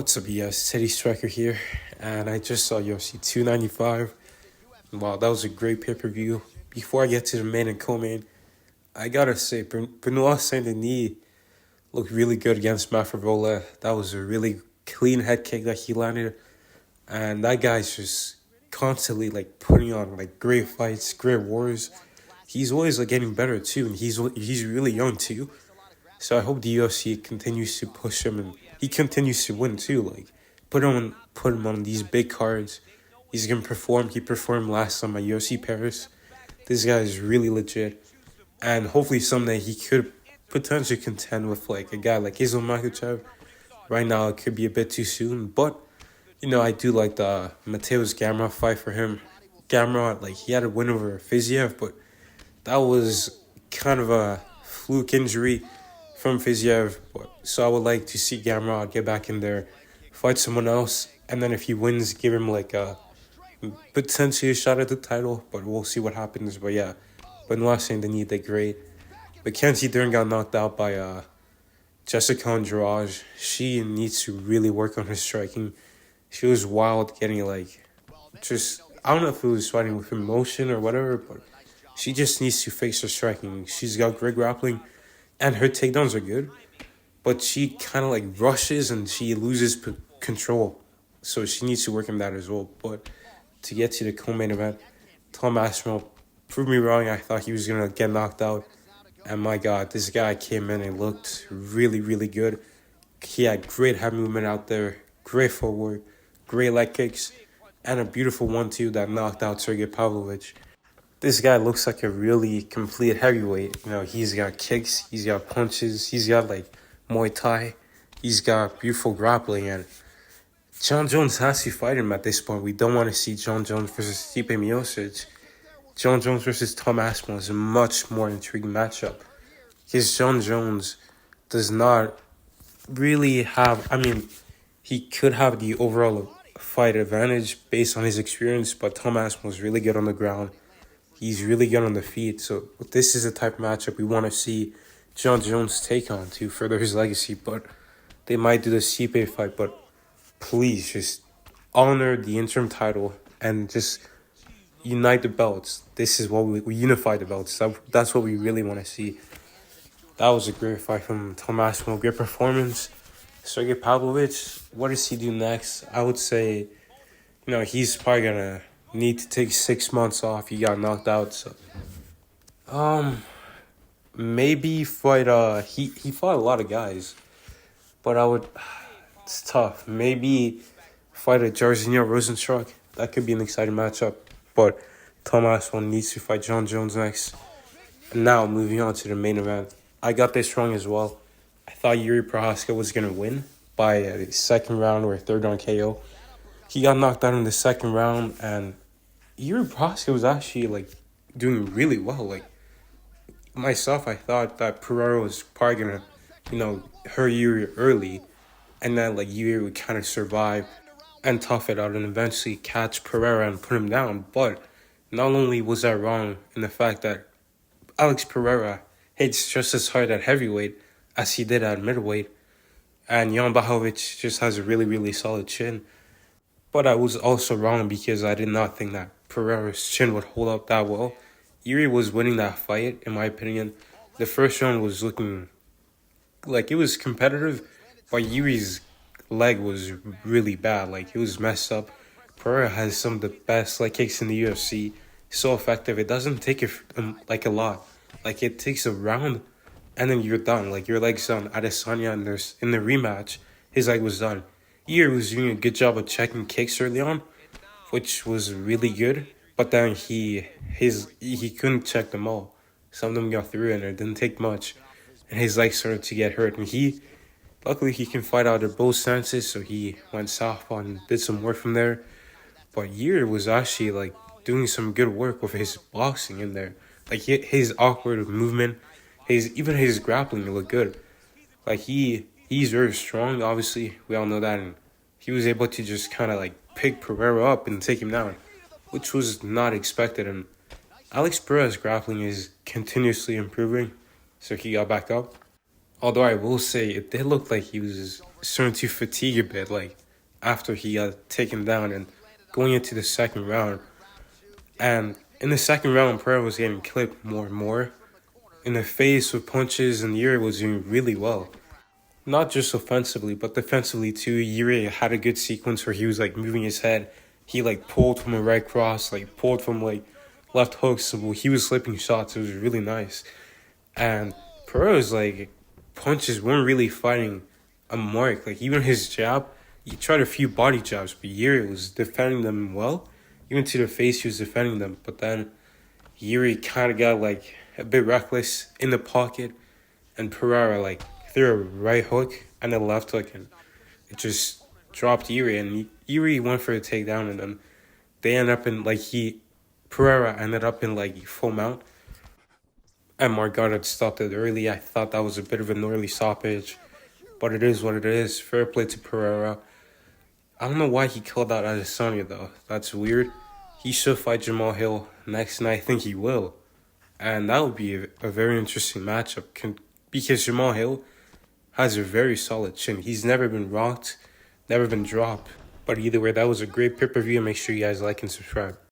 What's up, you guys? Teddy Striker here, and I just saw UFC 295. Wow, that was a great pay-per-view. Before I get to the main and co-main, I gotta say, Benoit Saint-Denis looked really good against Mafrovola. That was a really clean head kick that he landed, and that guy's just constantly putting on great fights, great wars. He's always getting better too, and he's really young too. So I hope the UFC continues to push him and he continues to win too. Put him on these big cards. He's gonna perform. He performed last time at UFC Paris. This guy is really legit, and hopefully someday he could potentially contend with a guy like Islam Makhachev. Right now it could be a bit too soon, but I do like the Mateus Gamrot fight for him. Gamrot, he had a win over Fiziev, but that was kind of a fluke injury from Fiziev. So I would like to see Gamrot get back in there, fight someone else, and then if he wins, give him a potentially a shot at the title. But we'll see what happens. But yeah, Benoit Saint-Denis did great. Mackenzie Dern got knocked out by Jessica Andrade. She needs to really work on her striking. She was wild, getting just I don't know if it was fighting with emotion or whatever, but she just needs to fix her striking. She's got great grappling, and her takedowns are good, but she kind of rushes and she loses control. So she needs to work on that as well. But to get to the co-main event, Tom Aspinall proved me wrong. I thought he was going to get knocked out. And my God, this guy came in and looked really, really good. He had great head movement out there, great footwork, great leg kicks, and a beautiful 1-2 that knocked out Sergey Pavlovich. This guy looks like a really complete heavyweight. He's got kicks, he's got punches, he's got Muay Thai, he's got beautiful grappling, and John Jones has to fight him at this point. We don't want to see John Jones versus Stipe Miocic. John Jones versus Tom Aspinall is a much more intriguing matchup because John Jones does not really have, he could have the overall fight advantage based on his experience, but Tom Aspinall is really good on the ground. He's really good on the feet, so this is the type of matchup we want to see John Jones take on to further his legacy. But they might do the Stipe fight, but please just honor the interim title and just unite the belts. This is what we unify the belts. That's what we really want to see. That was a great fight from Tom Aspinall, great performance. Sergey Pavlovich, what does he do next? I would say, he's probably gonna need to take 6 months off. He got knocked out, so maybe fight he fought a lot of guys, but it's tough. Maybe fight a Jairzinho Rosenstruck. That could be an exciting matchup, but Tom Aspinall needs to fight John Jones next. And now moving on to the main event, I got this wrong as well. I thought Jiri Prochazka was gonna win by a second round or a third round KO. He got knocked out in the second round, and Jiri Prochazka was actually doing really well. Myself, I thought that Pereira was probably gonna, hurt Jiri early, and then Jiri would kind of survive and tough it out and eventually catch Pereira and put him down. But not only was I wrong in the fact that Alex Pereira hits just as hard at heavyweight as he did at middleweight, and Jan Blachowicz just has a really, really solid chin. But I was also wrong because I did not think that Pereira's chin would hold up that well. Jiri was winning that fight, in my opinion. The first round was looking like it was competitive, but Yuri's leg was really bad. It was messed up. Pereira has some of the best leg kicks in the UFC. So effective. It doesn't take a lot. It takes a round, and then you're done. Your leg's done. Adesanya in the rematch, his leg was done. Jiri was doing a good job of checking kicks early on, which was really good. But then he couldn't check them all. Some of them got through, and it didn't take much. And his leg started to get hurt. And luckily he can fight out of both stances, so he went southpaw and did some work from there. But Jiri was actually doing some good work with his boxing in there. His awkward movement, even his grappling looked good. He's very strong, obviously. We all know that. And he was able to just kind of pick Pereira up and take him down, which was not expected. And Alex Pereira's grappling is continuously improving, so he got back up. Although I will say it did look like he was starting to fatigue a bit, like after he got taken down and going into the second round. And in the second round, Pereira was getting clipped more and more in the face with punches, and Jiri was doing really well. Not just offensively, but defensively too. Jiri had a good sequence where he was like moving his head. He like pulled from a right cross, like pulled from like left hooks. So he was slipping shots. It was really nice. And Pereira's like punches weren't really finding a mark. Like even his jab, he tried a few body jabs, but Jiri was defending them well. Even to the face, he was defending them. But then Jiri kind of got like a bit reckless in the pocket, and Pereira like threw a right hook and a left hook, and it just dropped Jiri, and Jiri went for a takedown, and then they end up in like Pereira ended up in like full mount, and Margot had stopped it early. I thought that was a bit of an early stoppage, but it is what it is. Fair play to Pereira. I don't know why he called out Adesanya though. That's weird. He should fight Jamal Hill next, and I think he will. And that would be a very interesting matchup because Jamal Hill has a very solid chin. He's never been rocked, never been dropped. But either way, that was a great pay-per-view. Make sure you guys like and subscribe.